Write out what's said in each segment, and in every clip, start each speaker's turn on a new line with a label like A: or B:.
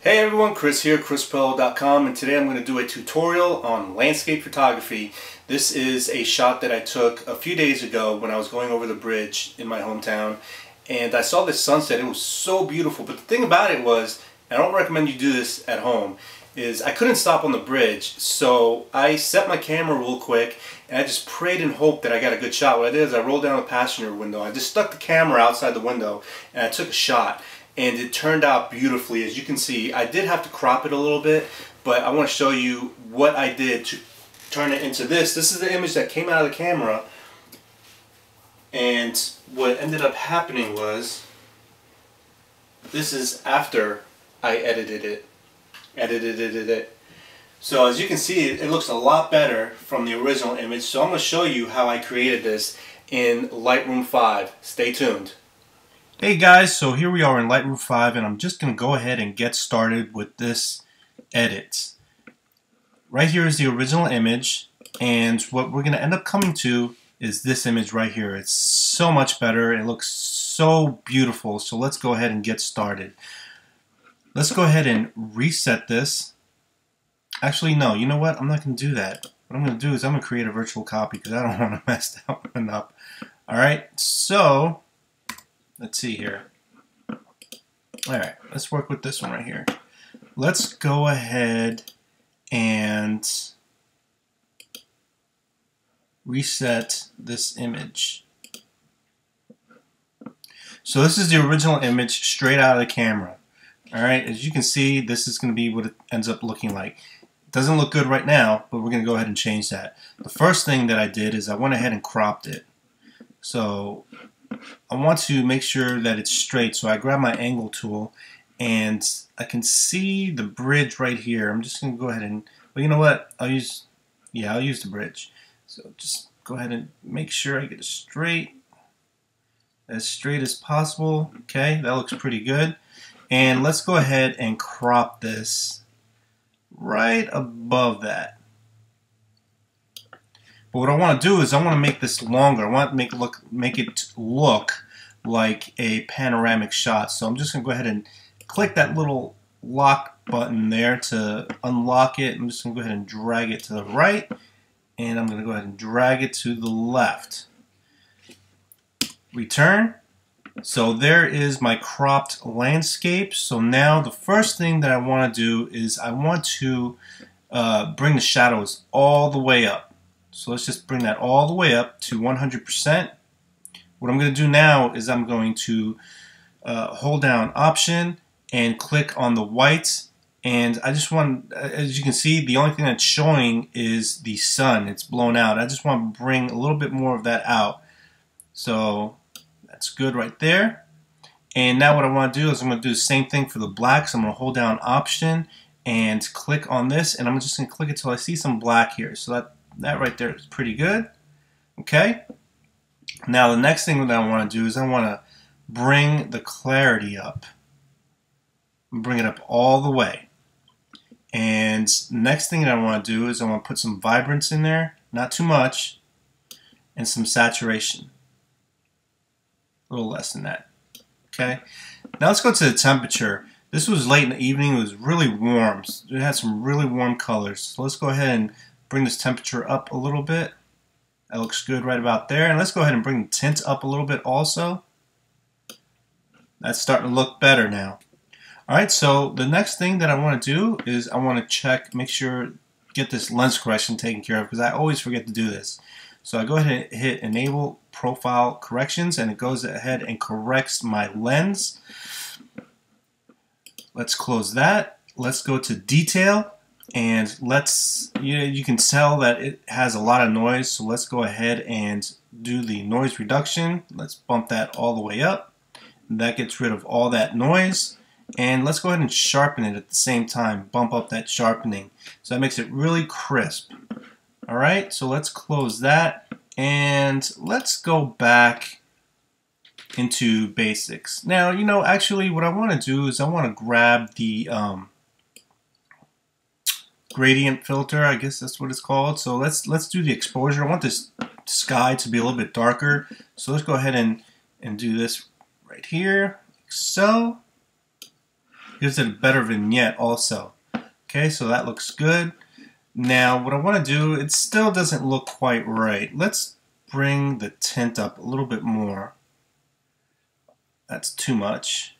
A: Hey everyone, Chris here, chrispello.com, and today I'm going to do a tutorial on landscape photography. This is a shot that I took a few days ago when I was going over the bridge in my hometown, and I saw this sunset. It was so beautiful, but the thing about it was, and I don't recommend you do this at home, is I couldn't stop on the bridge, so I set my camera real quick and I just prayed and hoped that I got a good shot. What I did is I rolled down the passenger window, I just stuck the camera outside the window and I took a shot. And it turned out beautifully. As you can see, I did have to crop it a little bit, but I want to show you what I did to turn it into this. This is the image that came out of the camera, and what ended up happening was, this is after I edited it. So as you can see, it looks a lot better from the original image. So I'm going to show you how I created this in Lightroom 5. Stay tuned. Hey guys, so here we are in Lightroom 5, and I'm just going to go ahead and get started with this edit. Right here is the original image, and what we're going to end up coming to is this image right here. It's so much better. It looks so beautiful. So let's go ahead and get started. Let's go ahead and reset this. Actually, no, you know what? I'm not going to do that. What I'm going to do is I'm going to create a virtual copy because I don't want to mess that one up. Alright, so let's see here. Alright, let's work with this one right here. Let's go ahead and reset this image. So this is the original image straight out of the camera. Alright, as you can see, this is going to be what it ends up looking like. It doesn't look good right now, but we're going to go ahead and change that. The first thing that I did is I went ahead and cropped it. So I want to make sure that it's straight, so I grab my angle tool and I can see the bridge right here. I'm just going to go ahead and, well, you know what, I'll use the bridge. So just go ahead and make sure I get it as straight as possible. Okay, that looks pretty good. And let's go ahead and crop this right above that. But what I want to do is I want to make this longer. I want to make it look like a panoramic shot. So I'm just going to go ahead and click that little lock button there to unlock it. I'm just going to go ahead and drag it to the right, and I'm going to go ahead and drag it to the left. Return. So there is my cropped landscape. So now the first thing that I want to do is I want to bring the shadows all the way up. So let's just bring that all the way up to 100%. What I'm going to do now is I'm going to hold down Option and click on the white. And I just want, as you can see, the only thing that's showing is the sun. It's blown out. I just want to bring a little bit more of that out. So that's good right there. And now what I want to do is I'm going to do the same thing for the black. So I'm going to hold down Option and click on this. And I'm just going to click it till I see some black here. So that right there is pretty good. Okay. Now the next thing that I want to do is I want to bring the clarity up. Bring it up all the way. And next thing that I want to do is I want to put some vibrance in there, not too much, and some saturation. A little less than that. Okay. Now let's go to the temperature. This was late in the evening. It was really warm. It had some really warm colors. So let's go ahead and bring this temperature up a little bit. That looks good right about there. And let's go ahead and bring the tint up a little bit also. That's starting to look better now. Alright, so the next thing that I want to do is I want to check, make sure, get this lens correction taken care of, because I always forget to do this. So I go ahead and hit Enable Profile Corrections, and it goes ahead and corrects my lens. Let's close that. Let's go to Detail. And you can tell that it has a lot of noise, so let's go ahead and do the noise reduction. Let's bump that all the way up. That gets rid of all that noise. And let's go ahead and sharpen it at the same time. Bump up that sharpening. So that makes it really crisp. Alright, so let's close that. And let's go back into basics. Now, actually what I want to do is I want to grab the gradient filter, I guess that's what it's called. So let's do the exposure. I want this sky to be a little bit darker. So let's go ahead and do this right here, like so. Gives it a better vignette also. Okay, so that looks good. Now what I want to do, it still doesn't look quite right. Let's bring the tint up a little bit more. That's too much.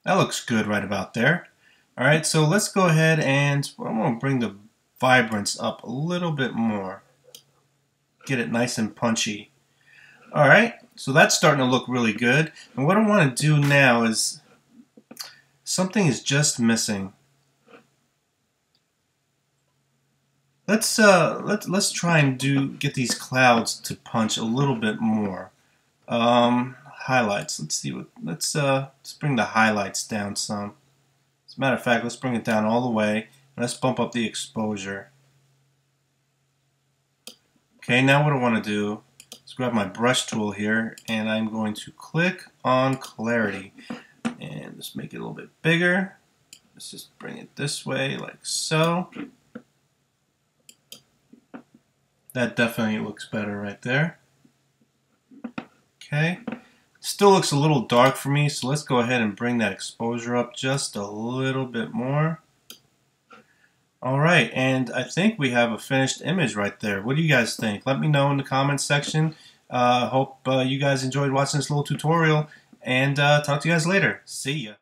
A: That looks good right about there. Alright, so let's go ahead and I'm going to bring the vibrance up a little bit more. Get it nice and punchy. Alright, so that's starting to look really good. And what I want to do now is, something is just missing. Let's try and get these clouds to punch a little bit more. Highlights. Let's see what. Let's bring the highlights down some. As a matter of fact, let's bring it down all the way. And let's bump up the exposure. Okay, now what I want to do is grab my brush tool here, and I'm going to click on clarity, and just make it a little bit bigger. Let's just bring it this way, like so. That definitely looks better right there. Okay. Still looks a little dark for me, so let's go ahead and bring that exposure up just a little bit more. Alright, and I think we have a finished image right there. What do you guys think? Let me know in the comments section. Hope you guys enjoyed watching this little tutorial, and talk to you guys later. See ya.